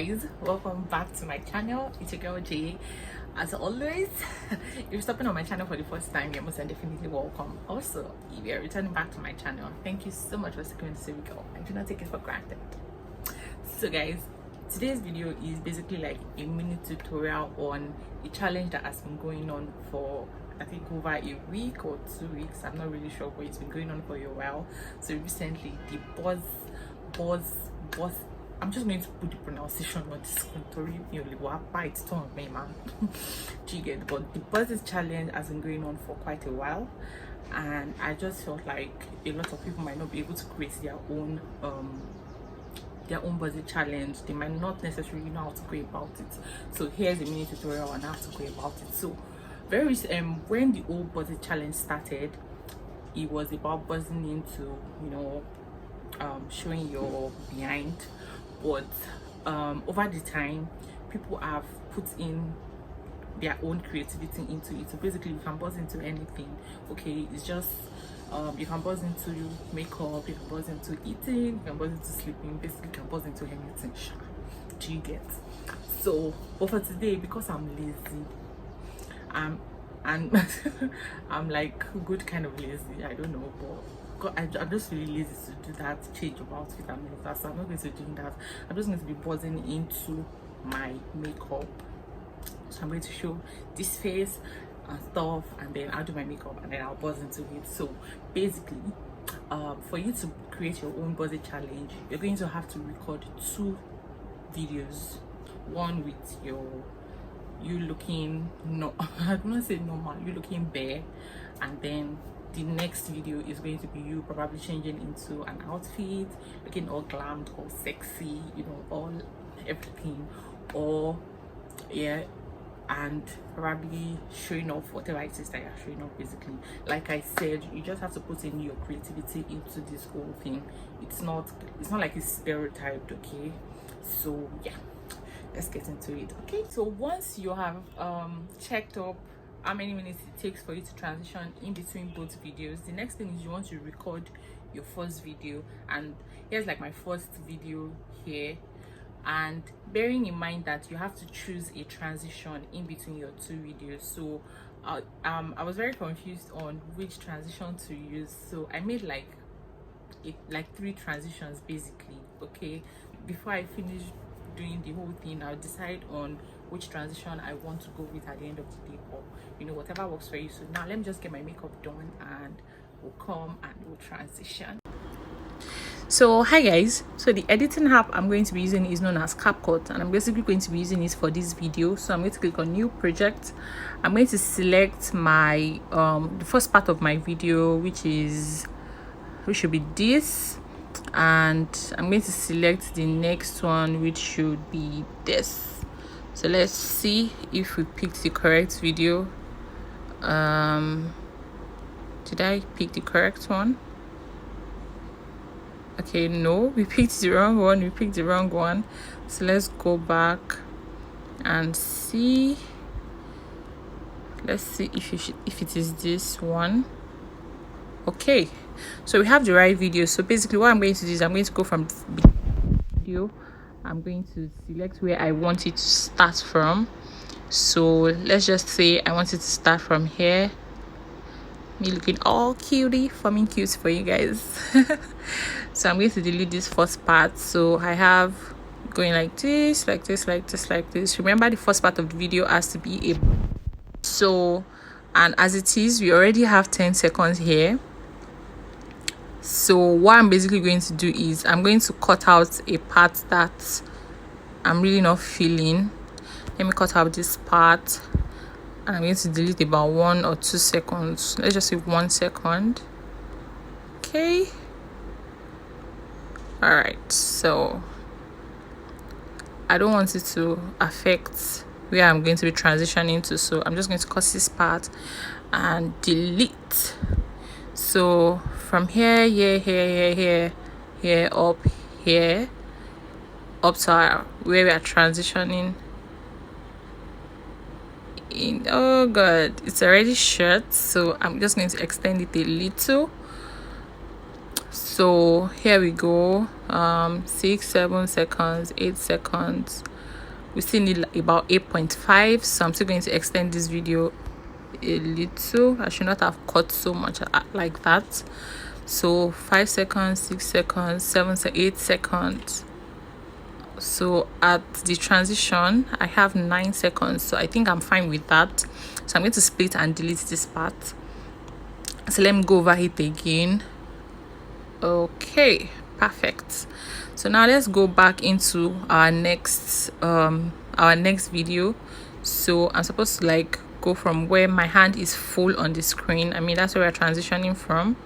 guys, welcome back to my channel. It's your girl Jay. As always, if you're stopping on my channel for the first time, you're most definitely welcome. Also, if you're returning back to my channel, thank you so much for sticking with the video. I do not take it for granted. So guys, today's video is basically like a mini tutorial on a challenge that has been going on for I think over a week or 2 weeks. I'm not really sure, but it's been going on for a while. So recently the buzz I'm just going to put the pronunciation on this country. It's torn me, man. Do you get? But the Bussit challenge has been going on for quite a while, and I just felt like a lot of people might not be able to create their own Bussit challenge. They might not necessarily know how to go about it. So here's a mini tutorial on how to go about it. So when the old Bussit challenge started, it was about buzzing into, showing your behind. But over the time, people have put in their own creativity into it. So basically you can buzz into anything. Okay, it's just you can buzz into makeup, you can buzz into eating, you can buzz into sleeping, basically you can buzz into anything. Do you get? So but for today, because I'm lazy, and I'm like good kind of lazy, I don't know, but I'm just really lazy to do that change of outfit and all that. So I'm not going to do that. I'm just going to be buzzing into my makeup. So I'm going to show this face and stuff, and then I'll do my makeup and then I'll buzz into it. So basically, for you to create your own Bussit challenge, you're going to have to record 2 videos. One with you looking I don't want to say normal, you looking bare, and then the next video is going to be you probably changing into an outfit, looking all glammed or sexy, all everything, or and probably showing off whatever it is that you're showing off. Basically, like I said, you just have to put in your creativity into this whole thing. It's not like it's stereotyped, okay? So yeah, let's get into it. Okay, so once you have checked up how many minutes it takes for you to transition in between both videos, the next thing is you want to record your first video. And here's like my first video here, and bearing in mind that you have to choose a transition in between your 2 videos. So I was very confused on which transition to use, so I made like 3 transitions basically. Okay, before I finish doing the whole thing, I'll decide on which transition I want to go with at the end of the day, or whatever works for you. So now let me just get my makeup done and we'll come and we'll transition. So hi guys, so the editing app I'm going to be using is known as CapCut, and I'm basically going to be using it for this video. So I'm going to click on new project. I'm going to select my the first part of my video, which should be this, and I'm going to select the next one, which should be this. So let's see if we picked the correct video. Did I pick the correct one? Okay, no, we picked the wrong one. So let's go back and see. Let's see if it is this one. Okay, so we have the right video. So basically what I'm going to do is I'm going to go from video. I'm going to select where I want it to start from. So let's just say I want it to start from here. Me looking all cutie, forming cute for you guys. So I'm going to delete this first part. So I have going like this, like this, like this, like this. Remember, the first part of the video has to be a so, and as it is, we already have 10 seconds here. So what I'm basically going to do is I'm going to cut out a part that I'm really not feeling. Let me cut out this part, and I'm going to delete about 1 or 2 seconds. Let's just say 1 second. Okay, all right, so I don't want it to affect where I'm going to be transitioning to, so I'm just going to cut this part and delete. So from here, up to where we are transitioning in. Oh god, it's already short, so I'm just going to extend it a little. So here we go. 6, 7 seconds, 8 seconds. We still need about 8.5, so I'm still going to extend this video a little. I should not have cut so much like that. So 5 seconds, 6 seconds, 7 8 seconds. So at the transition I have 9 seconds, so I think I'm fine with that. So I'm going to split and delete this part. So let me go over it again. Okay, perfect. So now let's go back into our next video. So I'm supposed to like go from where my hand is full on the screen. I mean, that's where we're transitioning from.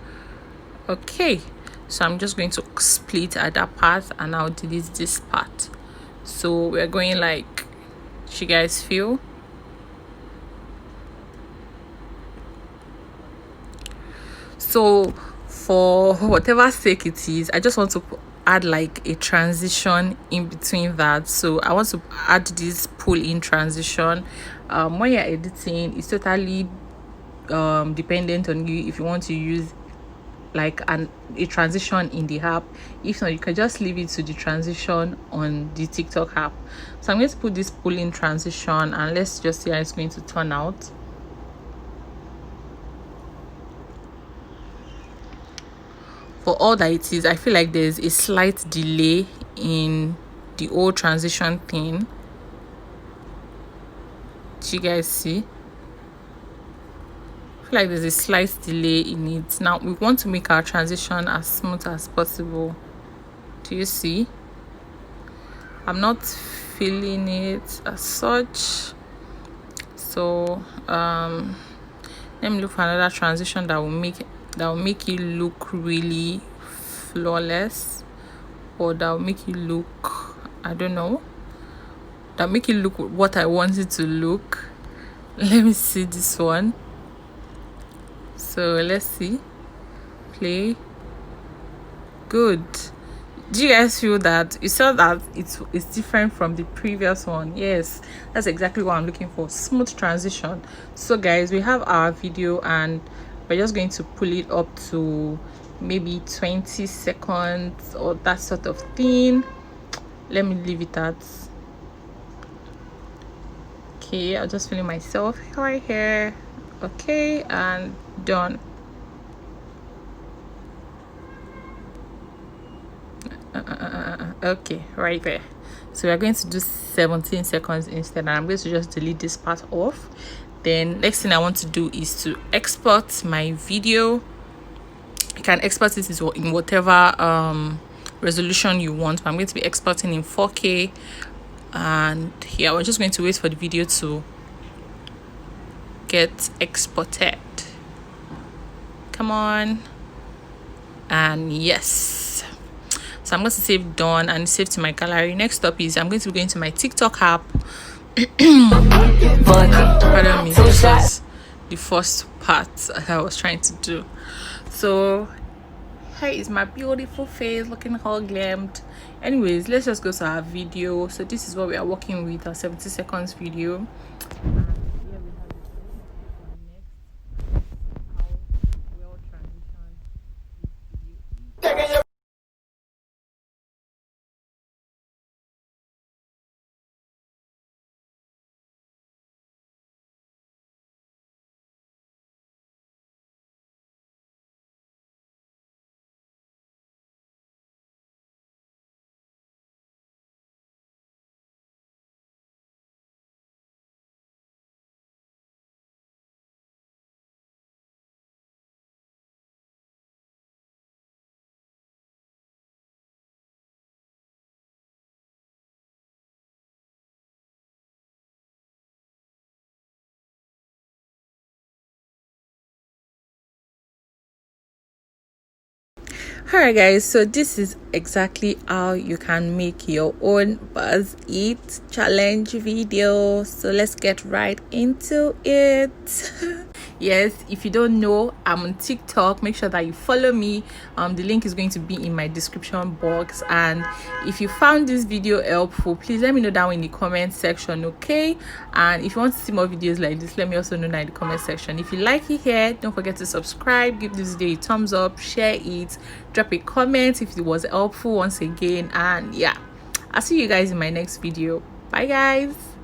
Okay, so I'm just going to split at that part and I'll delete this part. So we're going like, you guys feel? So for whatever sake it is, I just want to add like a transition in between that. So I want to add this pull-in transition. When you're editing, it's totally dependent on you if you want to use like a transition in the app. If not, you can just leave it to the transition on the TikTok app. So I'm going to put this pull-in transition and let's just see how it's going to turn out. For all that it is, I feel like there's a slight delay in the old transition thing. Do you guys see? I feel like there's a slight delay in it. Now we want to make our transition as smooth as possible. Do you see? I'm not feeling it as such. So let me look for another transition that will make it look really flawless, or that will make it look, I don't know, that make it look what I want it to look. Let me see this one. So let's see. Play. Good. Do you guys feel that? You saw that it's different from the previous one? Yes, that's exactly what I'm looking for. Smooth transition. So guys, we have our video and we're just going to pull it up to maybe 20 seconds or that sort of thing. Let me leave it at, okay, I'll just film myself right here. Okay, and done. Okay, right there. So we're going to do 17 seconds instead, and I'm going to just delete this part off. Then next thing I want to do is to export my video. You can export it in whatever resolution you want, but I'm going to be exporting in 4K. And here we're just going to wait for the video to get exported. Come on. And yes, so I'm going to save done and save to my gallery. Next up is I'm going to be going to my TikTok app. Pardon me, this was the first part that I was trying to do. So here is my beautiful face looking all glammed. Anyways, let's just go to our video. So this is what we are working with, our 70 seconds video. Alright guys, so this is exactly how you can make your own Bussit challenge video. So let's get right into it. Yes, if you don't know, I'm on TikTok. Make sure that you follow me. The link is going to be in my description box. And if you found this video helpful, please let me know down in the comment section, okay? And if you want to see more videos like this, let me also know down in the comment section. If you like it here, don't forget to subscribe, give this video a thumbs up, share it, drop a comment if it was helpful once again. And yeah, I'll see you guys in my next video. Bye guys.